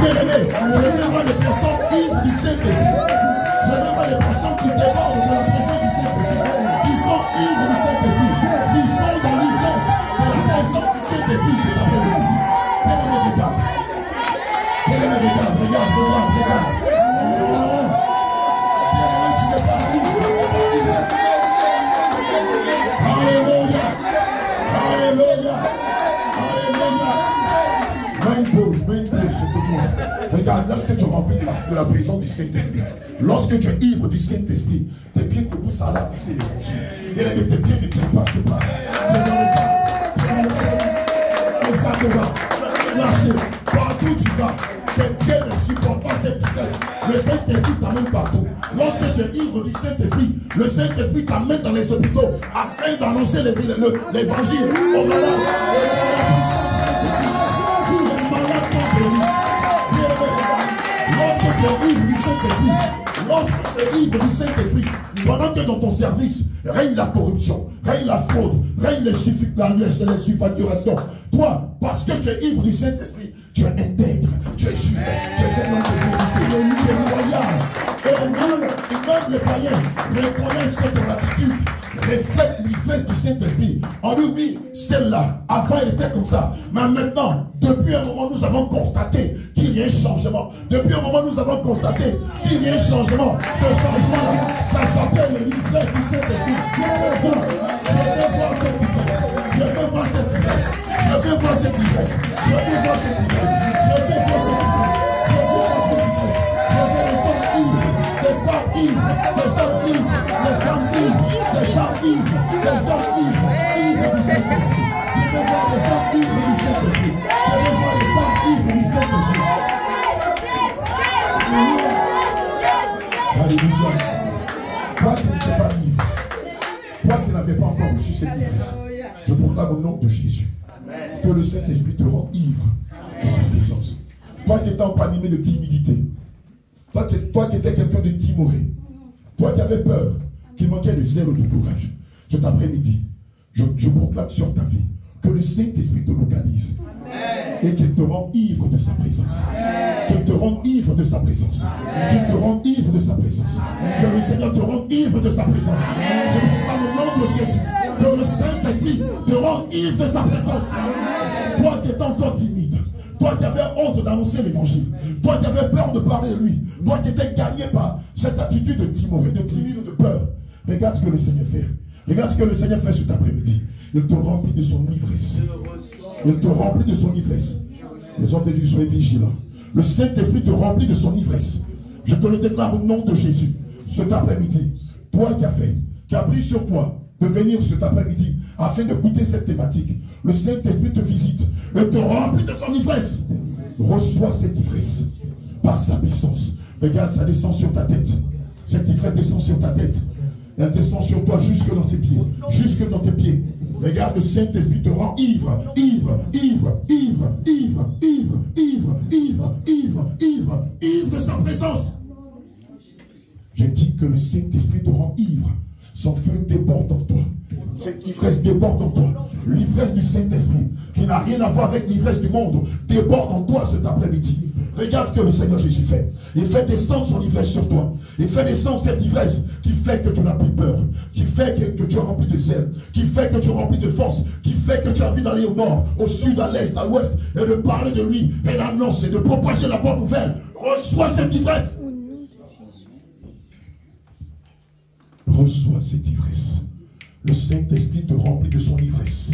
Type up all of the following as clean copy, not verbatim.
Bien-aimé, je veux voir les personnes ivres du Saint-Esprit. Je veux voir les personnes qui débordent de la présence du Saint-Esprit. Qui sont ivres du Saint-Esprit. Qui sont dans l'ivresse de la présence du Saint-Esprit. C'est la vérité. Bien-aimé, regarde. Bien-aimé, regarde, regarde. Alléluia. Alléluia. Alléluia. Pause, c'est tout. Regarde, lorsque tu es rempli de la présence du Saint-Esprit, lorsque tu es ivre du Saint-Esprit, tes pieds te poussent à l'annoncer l'évangile. Et là, tes pieds ne tiennent pas, se passent. Exactement. Lâchez. Partout où tu vas, tes pieds ne supportent pas cette vitesse. Le Saint-Esprit t'amène partout. Lorsque tu es ivre du Saint-Esprit, le Saint-Esprit t'amène dans les hôpitaux afin d'annoncer l'évangile aux malades. Lorsque tu es ivre du Saint-Esprit, lorsque tu es ivre du Saint-Esprit, pendant que dans ton service règne la corruption, règne la fraude, règne les surfacturations, toi, parce que tu es ivre du Saint-Esprit, tu es intègre, tu es juste, tu es un homme de vérité, tu es loyal. Et même les païens reconnaissent que ton attitude reflète l'ivresse du Saint-Esprit. En lui, oui, celle-là, avant elle était comme ça. Mais maintenant, depuis un moment, nous avons constaté qu'il y a un changement. Depuis un moment, nous avons constaté qu'il y a un changement. Ce changement-là, ça s'appelle l'ivresse du Saint-Esprit. Je veux voir cette ivresse. Je veux voir cette ivresse. Je veux voir cette ivresse. Je veux voir cette ivresse. Je veux voir cette ivresse. Je veux voir cette ivresse. Je veux les femmes ivres. Des femmes ivres. Des femmes ivres. Des femmes ivres. Des femmes ivres. Des femmes ivres. Ivres du Saint-Esprit. Je veux voir les femmes ivres du Saint-Esprit. Je veux voir les femmes ivres du Saint-Esprit. Alléluia. Toi qui n'étais pas ivre, toi qui n'avais pas encore reçu cette ivresse, je proclame au nom de Jésus que le Saint-Esprit te rend ivre de sa présence. Toi qui étais encore animé de timidité, toi qui étais quelqu'un de timoré, toi qui avais peur, qui manquait de zèle ou de courage, cet après-midi, je proclame sur ta vie que le Saint-Esprit te localise et qu'il te rend ivre de sa présence. Qu'il te rende ivre de sa présence. Qu'il te rende ivre de sa présence. Que le Seigneur te rende ivre de sa présence. Je proclame au nom de Jésus que le Saint-Esprit te rend ivre de sa présence. Toi qui étais encore timide, toi qui avais honte d'annoncer l'évangile, toi qui avais peur de parler de lui, toi qui étais gagné par cette attitude de timoré, de timide ou de peur, regarde ce que le Seigneur fait. Regarde ce que le Seigneur fait cet après-midi. Il te remplit de son ivresse. Il te remplit de son ivresse. Les hommes de Dieu, soyez vigilants. Le Saint-Esprit te remplit de son ivresse. Je te le déclare au nom de Jésus. Cet après-midi, toi qui as pris sur toi de venir cet après-midi afin de goûter cette thématique, le Saint-Esprit te visite et te remplit de son ivresse. Reçois cette ivresse par sa puissance. Regarde, ça descend sur ta tête. Cette ivresse descend sur ta tête. Elle descend sur toi jusque dans tes pieds. Jusque dans tes pieds. Regarde, le Saint-Esprit te rend ivre, ivre, ivre, ivre, ivre, ivre, ivre, ivre, ivre, ivre, ivre de sa présence. J'ai dit que le Saint-Esprit te rend ivre. Son feu déborde en toi. Cette ivresse déborde en toi. L'ivresse du Saint-Esprit, qui n'a rien à voir avec l'ivresse du monde, déborde en toi cet après-midi. Regarde ce que le Seigneur Jésus fait. Il fait descendre son ivresse sur toi. Il fait descendre cette ivresse qui fait que tu n'as plus peur, qui fait que tu es rempli de zèle, qui fait que tu es rempli de force, qui fait que tu as envie d'aller au nord, au sud, à l'est, à l'ouest, et de parler de lui, et d'annoncer, de propager la bonne nouvelle. Reçois cette ivresse. Reçois cette ivresse. Le Saint-Esprit te remplit de son ivresse.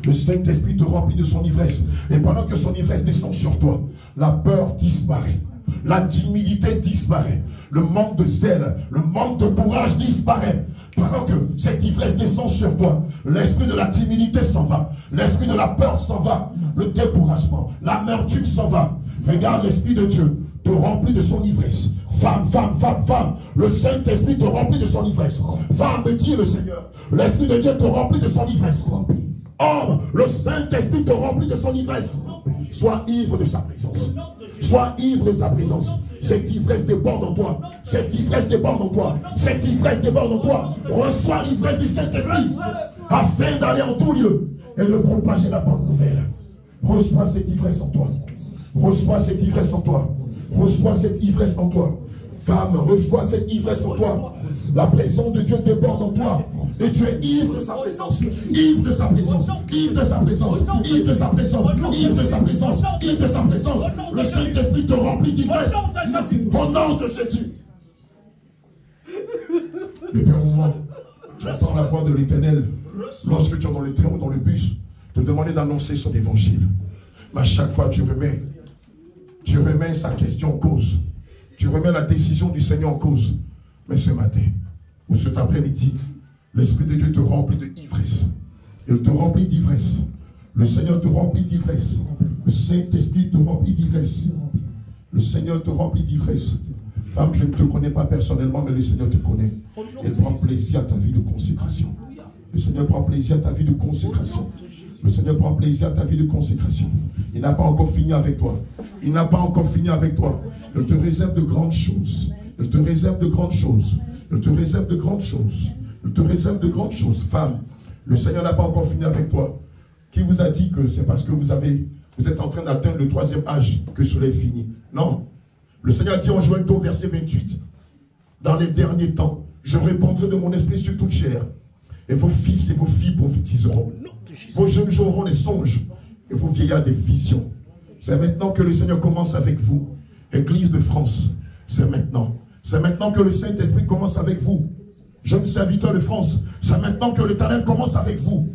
Le Saint-Esprit te remplit de son ivresse. Et pendant que son ivresse descend sur toi, la peur disparaît. La timidité disparaît. Le manque de zèle, le manque de courage disparaît. Pendant que cette ivresse descend sur toi, l'esprit de la timidité s'en va. L'esprit de la peur s'en va. Le découragement, l'amertume s'en va. Regarde, l'Esprit de Dieu te remplit de son ivresse. Femme, femme, femme, femme, le Saint-Esprit te remplit de son ivresse. Femme, me dit le Seigneur, l'Esprit de Dieu te remplit de son ivresse. Homme, le Saint-Esprit te remplit de son ivresse. Sois ivre de sa présence. Sois ivre de sa présence. Cette ivresse déborde en toi. Cette ivresse déborde en toi. Cette ivresse déborde en toi. Reçois l'ivresse du Saint-Esprit afin d'aller en tout lieu et de propager la bonne nouvelle. Reçois cette ivresse en toi. Reçois cette ivresse en toi. Reçois cette ivresse en toi. Femme, reçois cette ivresse en toi. La présence de Dieu déborde en toi. Et tu es ivre de sa présence. Ivre de sa présence. Ivre de sa présence. Ivre de sa présence. Ivre de sa présence. Ivre de sa présence. Le Saint-Esprit te remplit d'ivresse. Au nom de Jésus. Depuis un moment, j'entends la voix de l'Éternel lorsque tu es dans le train ou dans le bus te demander d'annoncer son évangile. Mais à chaque fois, tu remets sa question en cause. Tu remets la décision du Seigneur en cause. Mais ce matin, ou cet après-midi, l'Esprit de Dieu te remplit d'ivresse. Il te remplit d'ivresse. Le Seigneur te remplit d'ivresse. Le Saint-Esprit te remplit d'ivresse. Le Seigneur te remplit d'ivresse. Femme, je ne te connais pas personnellement, mais le Seigneur te connaît. Et prend plaisir à ta vie de consécration. Le Seigneur prend plaisir à ta vie de consécration. Le Seigneur prend plaisir à ta vie de consécration. Il n'a pas encore fini avec toi. Il n'a pas encore fini avec toi. Il te réserve de grandes choses. Il te réserve de grandes choses. Il te réserve de grandes choses. Il te réserve de grandes choses. Femme, le Seigneur n'a pas encore fini avec toi. Qui vous a dit que c'est parce que vous êtes en train d'atteindre le 3e âge que cela est fini? Non. Le Seigneur dit en Joël 2, verset 28, dans les derniers temps, je répandrai de mon esprit sur toute chair. Et vos fils et vos filles prophétiseront. Vos jeunes auront des songes. Et vos vieillards des visions. C'est maintenant que le Seigneur commence avec vous. Église de France, c'est maintenant. C'est maintenant que le Saint-Esprit commence avec vous. Jeunes serviteurs de France, c'est maintenant que l'Éternel commence avec vous.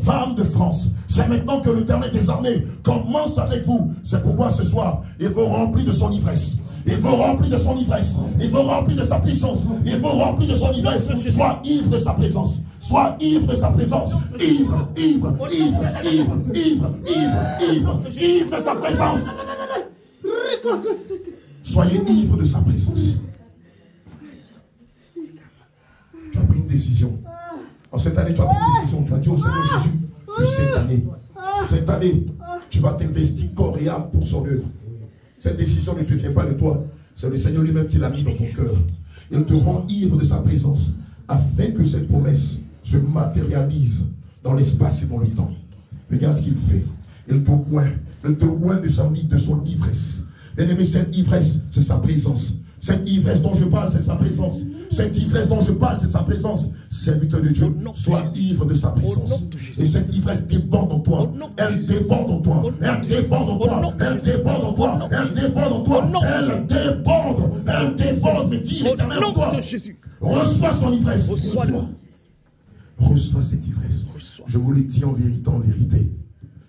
Femmes de France, c'est maintenant que l'Éternel des armées commence avec vous. C'est pourquoi ce soir, il vous remplit de son ivresse. Il vous remplit de son ivresse. Il vous remplit de sa puissance. Il vous remplit de son ivresse. Sois ivre de sa présence. Sois ivre de sa présence. Ivre, ivre, ivre, ivre, ivre, ivre, ivre, ivre de sa présence. Soyez ivre de sa présence. Tu as pris une décision. En cette année, tu as pris une décision. Tu as dit au Seigneur Jésus que cette année, tu vas t'investir corps et âme pour son œuvre. Cette décision ne te vient pas de toi. C'est le Seigneur lui-même qui l'a mis dans ton cœur. Il te rend ivre de sa présence afin que cette promesse se matérialise dans l'espace et dans le temps. Regarde ce qu'il fait. Il te oint de son ivresse. Bien-aimé, cette ivresse, c'est sa présence. Cette ivresse dont je parle, c'est sa présence. Cette ivresse dont je parle, c'est sa présence. Serviteur de Dieu, sois ivre de sa présence. Et cette ivresse déborde en toi. Elle déborde en toi. Elle déborde en toi. Elle déborde en toi. Elle déborde en toi. Elle déborde. Elle déborde. Mais dis l'Éternel en toi. Reçois son ivresse. Reçois cette ivresse. Je vous le dis en vérité, en vérité.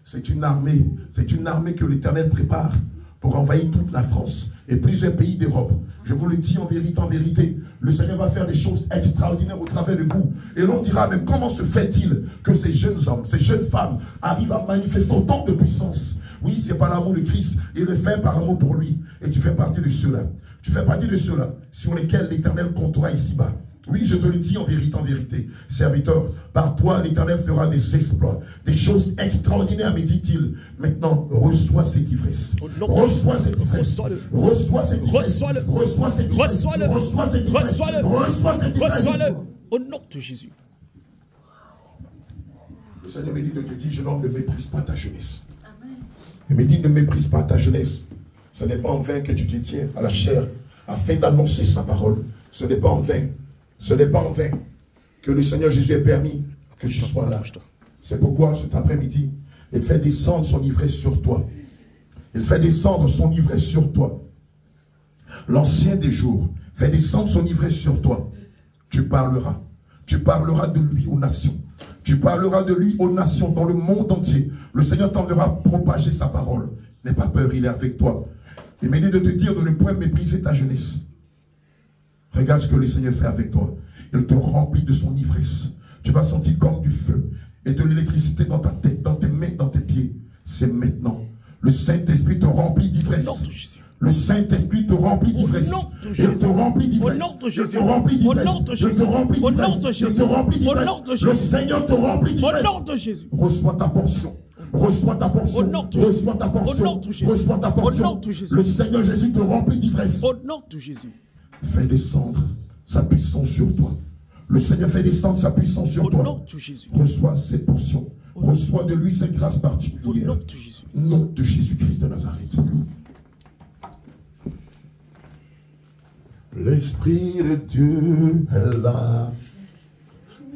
C'est une armée que l'Éternel prépare pour envahir toute la France et plusieurs pays d'Europe. Je vous le dis en vérité, le Seigneur va faire des choses extraordinaires au travers de vous. Et l'on dira, mais comment se fait-il que ces jeunes hommes, ces jeunes femmes arrivent à manifester autant de puissance? Oui, c'est par l'amour de Christ. Il le fait par amour pour lui. Et tu fais partie de ceux-là. Tu fais partie de ceux-là sur lesquels l'Éternel comptera ici-bas. Oui, je te le dis en vérité, serviteur, par toi l'Éternel fera des exploits, des choses extraordinaires, me dit-il. Maintenant, reçois cette ivresse. Reçois cette ivresse. Reçois cette ivresse. Reçois cette ivresse. Reçois cette ivresse. Reçois cette ivresse. Au nom de Jésus. Le Seigneur me dit de te dire, jeune homme, ne méprise pas ta jeunesse. Il me dit, ne méprise pas ta jeunesse. Ce n'est pas en vain que tu te tiens à la chair afin d'annoncer sa parole. Ce n'est pas en vain. Ce n'est pas en vain que le Seigneur Jésus ait permis que tu sois là. C'est pourquoi cet après-midi, il fait descendre son ivresse sur toi. Il fait descendre son ivresse sur toi. L'ancien des jours fait descendre son ivresse sur toi. Tu parleras. Tu parleras de lui aux nations. Tu parleras de lui aux nations dans le monde entier. Le Seigneur t'enverra propager sa parole. N'aie pas peur, il est avec toi. Il m'a dit de te dire de ne point mépriser ta jeunesse. Regarde ce que le Seigneur fait avec toi. Il te remplit de son ivresse. Tu vas sentir comme du feu et de l'électricité dans ta tête, dans tes mains, dans tes pieds. C'est maintenant. Le Saint-Esprit te remplit d'ivresse. Le Saint-Esprit te remplit d'ivresse. Il te remplit d'ivresse. Il te remplit d''ivresse. Il te remplit d''ivresse. Il te remplit d''ivresse. Le Seigneur te remplit d''ivresse. Reçois ta portion. Reçois ta portion. Reçois ta portion. Reçois ta portion. Le Seigneur Jésus te remplit d'ivresse. Au nom de Jésus. Fais descendre sa puissance sur toi. Le Seigneur fait descendre sa puissance sur toi. Au nom de Jésus. Reçois cette portion. Reçois de lui cette grâce particulière. Au nom de Jésus. Nom de Jésus-Christ de Nazareth. L'Esprit de Dieu est là.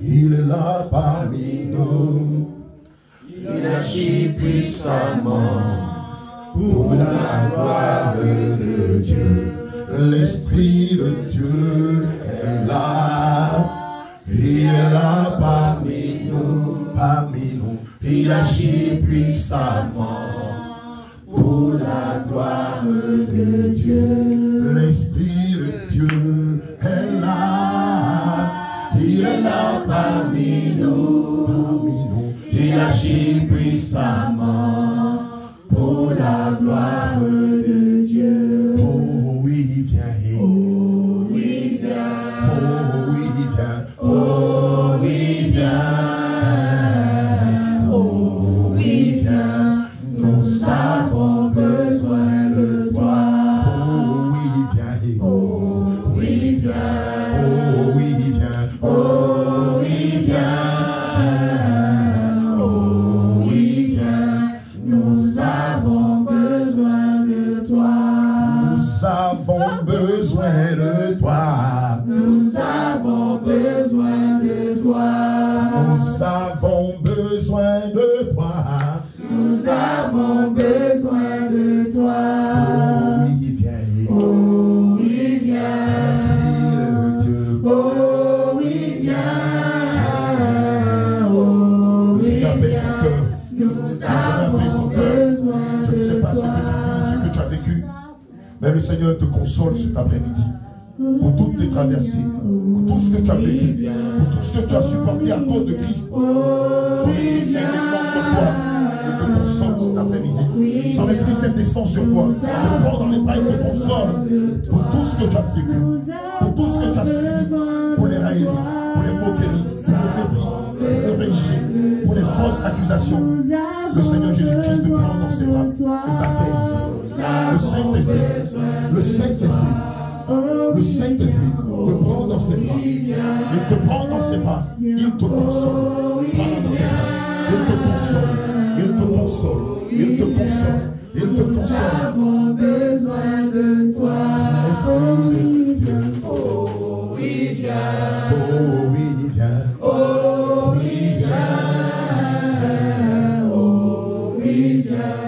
Il est là parmi nous. Il agit puissamment pour la gloire de Dieu. L'Esprit de Dieu est là. Il est là parmi nous, parmi nous. Il agit puissamment pour la gloire de Dieu. L'Esprit de Dieu est là. Il est là parmi nous. Il agit puissamment pour la gloire de Dieu. Oh, il vient. Oh, il vient. Oh, il vient. Oh, il vient. Oh, il vient. Nous avons besoin de toi. Oh, il vient. Oh, il vient. Oh, il vient. Oh, il vient. Oh, il vient. Nous avons besoin de toi. Nous avons besoin de toi. Nous avons besoin de toi. Nous avons besoin de toi. Nous avons besoin de toi. Oh, il vient. Oh, il vient. Oh, il vient. Oh, il vient. Nous avons besoin. Je ne sais pas ce que tu vis ou ce que tu as vécu, mais le Seigneur te console cet après-midi pour toutes tes traversées, pour tout ce que tu as vécu, pour tout ce que tu as supporté à cause de Christ. Son Esprit Saint descend sur toi et te console cet après-midi. Son Esprit Saint descend sur toi, te prend dans les bras et te console pour tout ce que tu as vécu, pour tout ce que tu as subi, pour les railleries, pour les moqueries, pour le mépris, pour le rejet, pour les fausses accusations. Le Seigneur Jésus-Christ te prend dans ses bras et t'apaise. Le Saint-Esprit, le Saint-Esprit, le Saint-Esprit te prend dans ses bras. Il te prend dans ses bras. Il te console. Il te console. Il te console. Il te console. Il te console. Nous avons besoin de toi. Esprit de Dieu. Oh, il vient. Oh, il vient. Oh, il vient. Oh, il vient.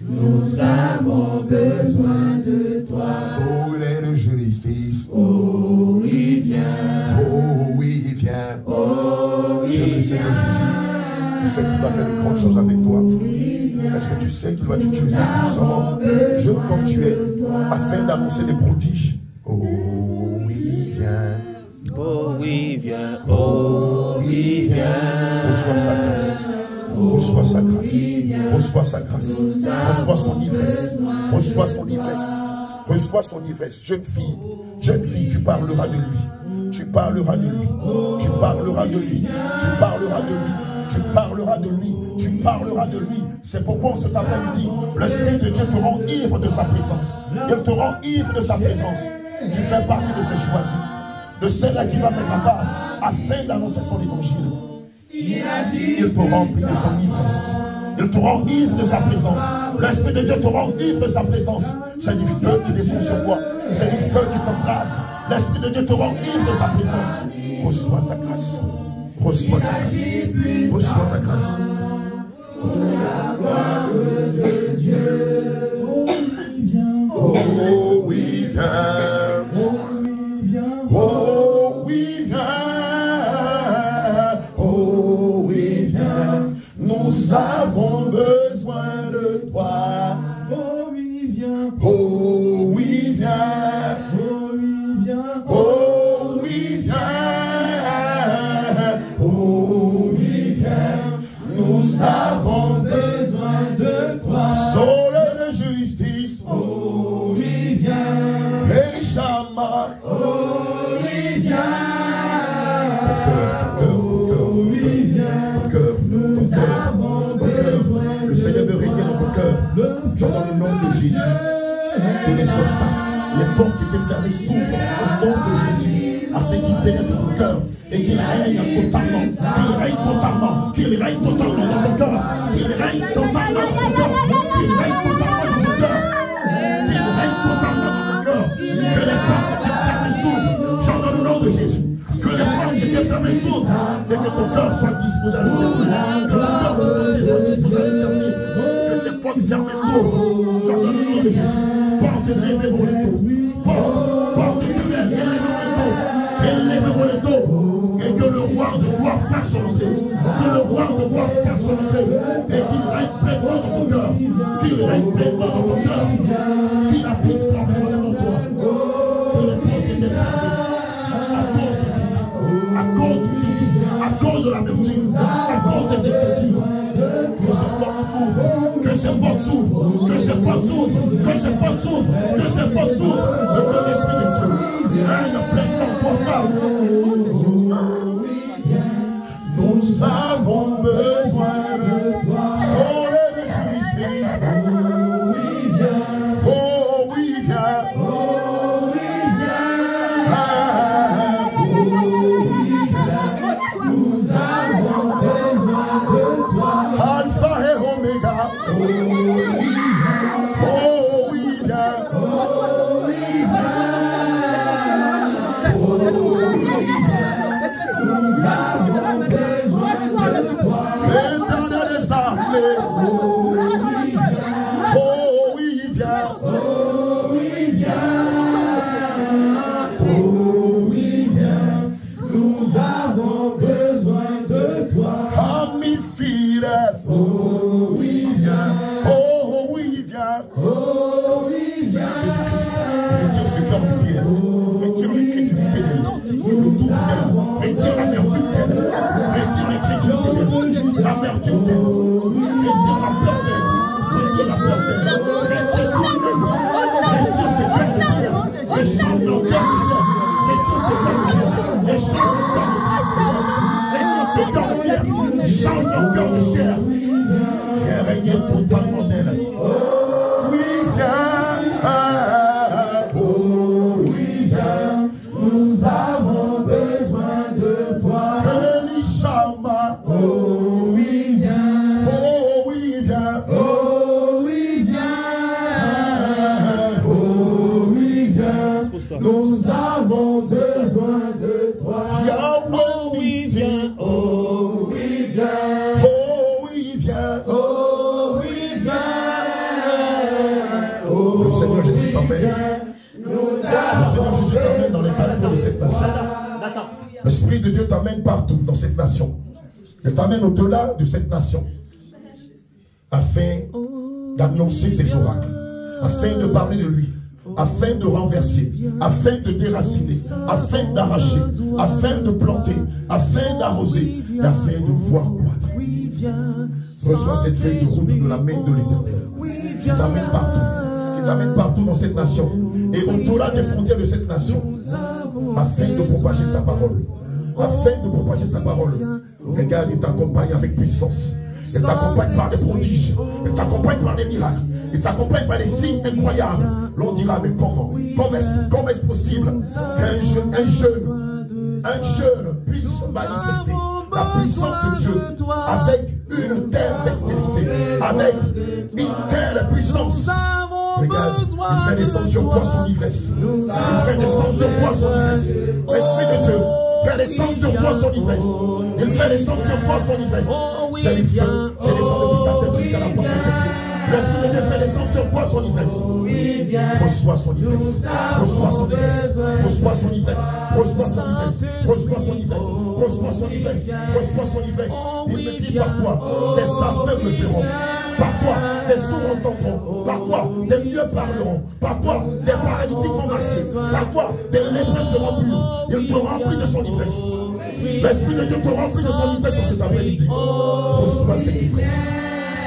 Nous avons besoin de toi. Soleil de justice. Oh, il vient. Oh, il vient. Oh, il vient. Seigneur Jésus, tu sais qu'il va faire de grandes choses avec toi. Est-ce que tu sais qu'il va t'utiliser puissamment, jeune comme tu es, afin d'annoncer des prodiges? Oh, il vient. Oh, il vient. Oh, il vient. Reçois sa grâce. Reçois sa grâce. Reçois sa grâce. Reçois son ivresse. Reçois son ivresse. Reçois son ivresse. Jeune fille, tu parleras de lui. Tu parleras de lui. Tu parleras de lui. Tu parleras de lui. Tu parleras de lui. Tu parleras de lui. C'est pourquoi cet après-midi, l'Esprit de Dieu te rend ivre de sa présence. Il te rend ivre de sa présence. Tu fais partie de ces choisis, de celle-là qui va mettre à part afin d'annoncer son évangile. Il te remplit de son ivresse. Il te rend ivre de sa présence. L'Esprit de Dieu te rend ivre de sa présence. C'est du feu qui descend sur toi. C'est du feu qui t'embrase. L'Esprit de Dieu te rend ivre de sa présence. Reçois ta grâce. Reçois ta grâce. Reçois ta grâce. La gloire de Dieu. Oh, oui, viens. Oh, oui, viens. Oh, oui, viens. Nous avons besoin de toi. Oh, oui, viens. Oh, oui, viens. Oh, oui, viens. Oh, oui, viens. Oh, oui, viens. Nous avons besoin de toi. Soleil de justice. Oh, oui, viens. Elishama. Oh, oui, viens. Le Seigneur veut régner dans ton cœur. Genre dans le nom de Jésus. Et les obstacles, les portes qui étaient fermées s'ouvrent au nom de Jésus. afin qu'il pénètre ton cœur et qu'il règne totalement, qu'il règne totalement dans ton cœur, qu'il règne totalement dans ton cœur, qu'il règne totalement dans ton cœur, qu'il règne totalement dans ton cœur, que les portes qui étaient fermées s'ouvrent, j'en donne le nom de Jésus, que les portes qui étaient fermées s'ouvrent et que ton cœur soit disposé à le servir, que ton cœur soit disposé à le servir, que ces portes fermées s'ouvrent, j'en donne le nom de Jésus, portes élevées vers le dos, portes éternelles, élevez vos le dos, et que le roi de gloire fasse son entrée, que le roi de gloire fasse son entrée, et qu'il règne pleinement dans ton cœur, qu'il règne pleinement dans ton cœur, qu'il habite profondément dans toi, que les portes étaient fermées, à cause de l'amertume, à cause des écritures, que ces portes s'ouvrent, que ces portes s'ouvrent, que ces portes s'ouvrent, que ces portes s'ouvrent, que ces portes s'ouvrent, et que l'Esprit de Dieu règne pleinement pour ça. Nous avons besoin de toi. Soleil de justice. Oh oui, viens. Oh oui, viens. Nous avons besoin de toi. Alpha et Omega. Oh oui, viens. Oh oui, viens. Éternel des armées, oh oui, viens, oh oui, viens, oh oui, viens, nous avons besoin de toi, ami fidèle, oh oui, viens, oh oui, viens, oh oui, viens, Jésus-Christ, retire ce cœur de pierre, retire l'incrédulité d'elle, le doute d'elle, retire l'amertume d'elle, retire l'incrédulité d'elle, l'amertume d'elle, retire la peur d'elle, retire la peur d'elle, retire ce cœur de pierre, et chante le cœur de chair, retire ce cœur de pierre, et chante le cœur de pierre, chante le cœur de chair, viens régner totalement d'elle, oui, viens, oh oui, viens, nous avons besoin de toi, Elishama, oh oui, viens, oh oui, viens, oh oui, viens, oh oui, viens, nous avons besoin de toi, Yahweh, oui, viens, oh oui, viens, oh oui, viens, oh oui, viens, le Seigneur Jésus t'emmène. Le Seigneur Jésus t'emmène dans les parcours de cette nation. L'Esprit de Dieu t'emmène partout dans cette nation. Il t'emmène au-delà de cette nation. Afin d'annoncer ses oracles. Afin de parler de lui. Afin de renverser. Afin de déraciner. Afin d'arracher. Afin de planter. Afin d'arroser. Afin de voir croître. Reçois cette feuille de route de la main de l'Éternel. Qui t'emmène partout. T'amène partout dans cette nation et au-delà des frontières de cette nation afin de propager sa parole, afin de propager sa parole. Regarde, il t'accompagne avec puissance, il t'accompagne par des prodiges, il t'accompagne par des miracles, il t'accompagne par des signes incroyables. L'on dira, mais comment est-ce possible qu'un jeune puisse manifester la puissance de Dieu avec une telle dextérité, avec une telle puissance? Regarde, il fait descendre sur toi son ivresse. Il fait descendre sur toi son ivresse. L'Esprit de Dieu fait descendre sur toi son ivresse. Il fait descendre sur toi son ivresse. C'est le feu qui descend depuis ta tête jusqu'à la porte de tes pieds. L'Esprit de Dieu fait descendre sur toi son ivresse. Reçois son ivresse. Reçois son ivresse. Reçois son ivresse. Reçois son ivresse. Reçois son ivresse. Reçois son ivresse. Reçois son ivresse. Il me dit par toi, les aveugles verront. Par toi, des sourds entendront. Par toi, des mieux parleront. Par toi, des paralytiques vont marcher. Par toi, des lépreux seront purs. Il te remplit de son ivresse. L'Esprit de Dieu te remplit de son ivresse en cet après-midi. Reçois cette ivresse.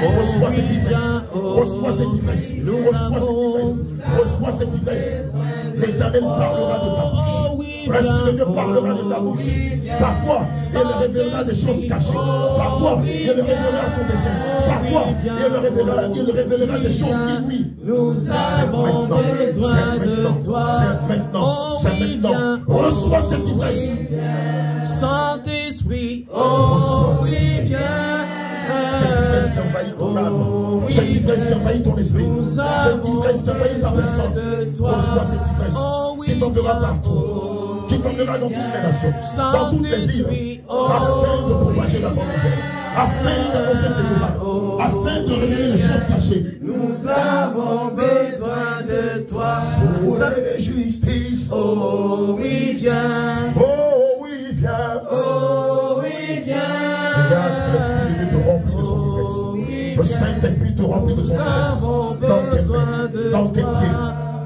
Reçois cette ivresse. Reçois cette ivresse. Reçois cette ivresse. Reçois cette ivresse. L'Éternel parlera de ta bouche. L'Esprit de Dieu parlera de ta bouche. Par quoi il révélera des choses cachées. Par quoi il révélera son dessein. Par quoi il révélera des choses inouïes. Nous avons besoin de toi. C'est maintenant. Reçois cette ivresse. Saint-Esprit, oh oui, viens. Cette ivresse qui envahit ton âme. Cette ivresse qui envahit ton esprit. Cette ivresse qui envahit ta personne. Reçois cette ivresse qui t'emmènera partout. Qui t'emmènera dans toutes les nations. Dans toutes les villes. Afin de propager la bonne nouvelle. Afin d'annoncer ses miracles. Afin de révéler les choses cachées. Nous avons besoin de toi. Pour la justice. Oh oui, viens. Oh oui, viens. Oh oui, viens. Regarde, l'Esprit de Dieu te remplit de son ivresse. Le Saint-Esprit te remplit de son ivresse. Dans tes pieds,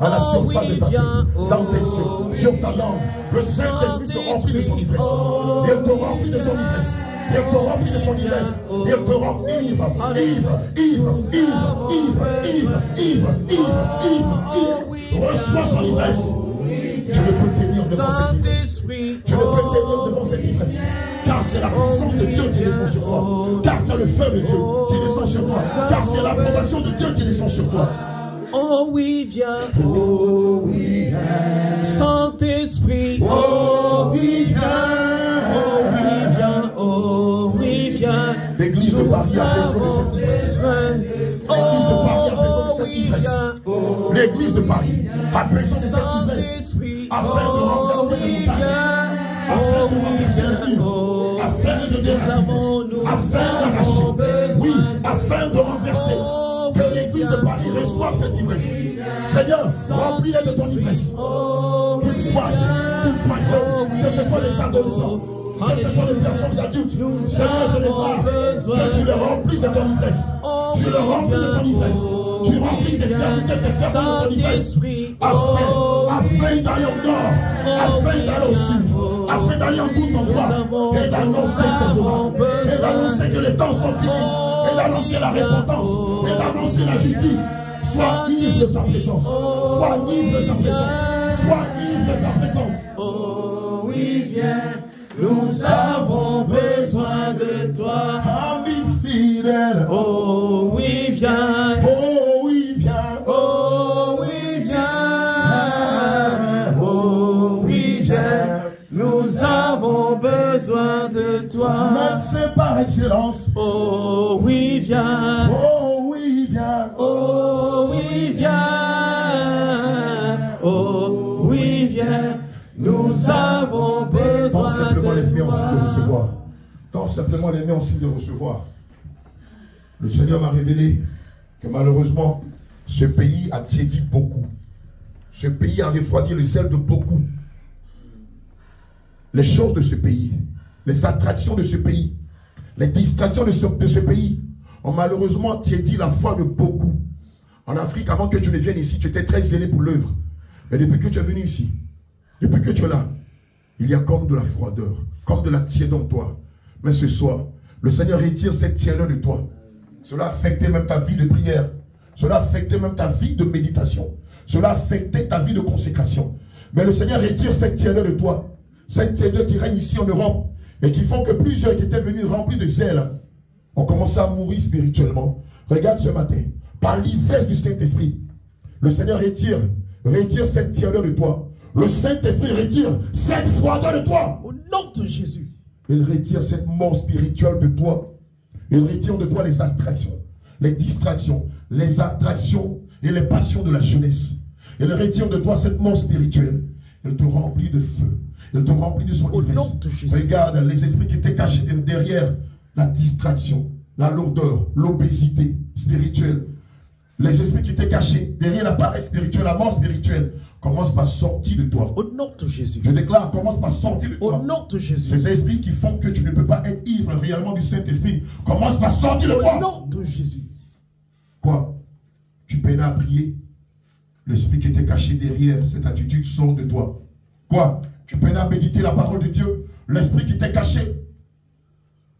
à la surface de ta tête, dans tes yeux, sur ta langue. Le Saint-Esprit te remplit de son ivresse. Il te remplit de son ivresse. Il te remplit de son ivresse. Il te rend ivre, ivre, ivre, ivre, ivre, ivre, ivre, ivre, ivre. Reçois son ivresse. Je ne peux tenir devant cette ivresse. Je ne peux tenir devant cette ivresse. Car c'est la puissance de Dieu qui descend sur toi. Car c'est le feu de Dieu qui descend sur toi. Car c'est l'approbation de Dieu qui descend sur toi. Oh oui, viens. Oh oui, viens. Saint-Esprit. Oh oui, viens. Oh oui, viens. Oh oui, viens. L'église de Paris a besoin de cette ivresse. L'église de Paris a besoin de cette ivresse. Afin de renverser les montagnes. Afin de renverser les murs. Afin de déraciner. Afin d'arracher. Oui, afin de renverser. Que l'église de Paris reçoive cette ivresse. Seigneur, remplis-les de ton ivresse. Qu'ils soient jeunes, que ce soit les adolescents, que ce soit les personnes adultes. Seigneur, je les parle, que tu les remplisses de ton ivresse. Tu les remplis de ton ivresse. Tu remplis tes serviteurs, tes servants de ton ivresse. Afin d'aller au nord, afin d'aller au sud, afin d'aller en tout endroit, et d'annoncer tes œuvres, et d'annoncer que les temps sont finis, et d'annoncer la repentance, et d'annoncer la justice. Sois ivre de sa présence. Sois ivre de sa présence. Sois ivre de sa présence. Oh oui, viens. Nous avons besoin de toi. Ami fidèle. Oh oui, viens. Oh oui, viens. Oh oui, viens. Oh oui, viens. Nous avons besoin de toi. Médecin par excellence. Oh oui, viens. Oh oui, viens. Oh oui, viens. Oh oui, viens. Nous avons besoin de toi. Tant simplement les mains en signe de recevoir. Le Seigneur m'a révélé que malheureusement, ce pays a tiédi beaucoup. Ce pays a refroidi le zèle de beaucoup. Les choses de ce pays, les attractions de ce pays, les distractions de ce pays ont malheureusement tiédi la foi de beaucoup. En Afrique, avant que tu ne viennes ici, tu étais très zélé pour l'œuvre. Mais depuis que tu es venu ici, depuis que tu es là, il y a comme de la froideur, comme de la tiédeur en toi. Mais ce soir, le Seigneur retire cette tiédeur de toi. Cela a affecté même ta vie de prière. Cela a affecté même ta vie de méditation. Cela a affecté ta vie de consécration. Mais le Seigneur retire cette tiédeur de toi. Cette tiédeur qui règne ici en Europe et qui font que plusieurs qui étaient venus remplis de zèle ont commencé à mourir spirituellement. Regarde ce matin, par l'ivresse du Saint-Esprit, le Seigneur retire cette tiédeur de toi. Le Saint-Esprit retire cette froideur de toi. Au nom de Jésus. Il retire cette mort spirituelle de toi. Il retire de toi les abstractions, les distractions, les attractions et les passions de la jeunesse. Il retire de toi cette mort spirituelle. Il te remplit de feu. Il te remplit de son ivresse. Regarde les esprits qui étaient cachés derrière la distraction, la lourdeur, l'obésité spirituelle. Les esprits qui étaient cachés derrière l'appareil spirituel, la mort spirituelle, commencent par sortir de toi. Au nom de Jésus. Je déclare, commence par sortir de toi. Au nom de Jésus. Ces esprits qui font que tu ne peux pas être ivre réellement du Saint-Esprit, commence par sortir de toi. Au nom de Jésus. Quoi? Tu peinais à prier. L'esprit qui était caché derrière cette attitude sort de toi. Quoi? Tu peinais à méditer la parole de Dieu. L'esprit qui était caché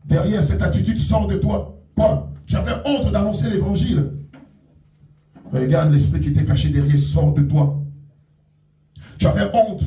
derrière cette attitude sort de toi. Quoi? Tu avais honte d'annoncer l'évangile. Regarde, l'esprit qui était caché derrière sort de toi. Tu avais honte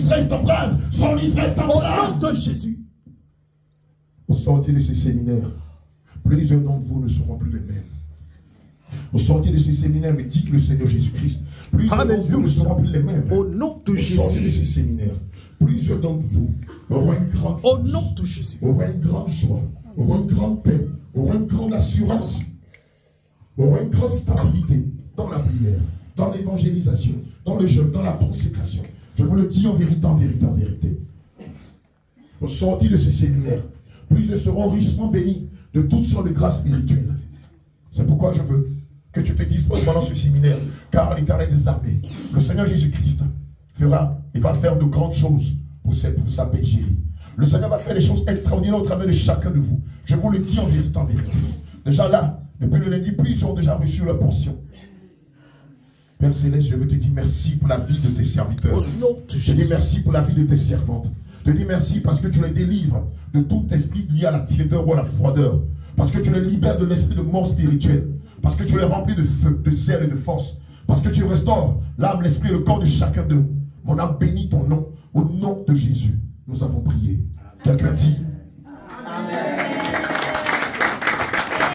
Jésus. Son livre reste en Au place. nom de Jésus. Au sortir de ces séminaires, plusieurs d'entre vous ne seront plus les mêmes. Au sortir de ces séminaires, me dit que le Seigneur Jésus-Christ, plusieurs d'entre vous ne seront plus les mêmes. Au nom de Jésus. Au sortir de ces Jésus. séminaires, plusieurs d'entre vous auront une grande Au force, nom de Jésus. auront une grande joie, auront une grande paix, auront une grande assurance, auront une grande stabilité dans la prière, dans l'évangélisation, dans le jeûne, dans la consécration. Je vous le dis en vérité, en vérité, en vérité. Au sortir de ces séminaires, plusieurs seront richement bénis de toutes sortes de grâces spirituelles. C'est pourquoi je veux que tu te disposes pendant ce séminaire, car l'Éternel des armées, le Seigneur Jésus-Christ, va faire de grandes choses pour sa bergerie. Le Seigneur va faire des choses extraordinaires au travers de chacun de vous. Je vous le dis en vérité, en vérité. Déjà là, depuis le lundi, plusieurs ont déjà reçu leur portion. Père Céleste, je veux te dire merci pour la vie de tes serviteurs. Je te dis merci pour la vie de tes servantes. Je te dis merci parce que tu les délivres de tout esprit lié à la tiédeur ou à la froideur. Parce que tu les libères de l'esprit de mort spirituelle. Parce que tu les remplis de feu, de zèle et de force. Parce que tu restaures l'âme, l'esprit et le corps de chacun d'eux. Mon âme bénit ton nom. Au nom de Jésus, nous avons prié. Quelqu'un dit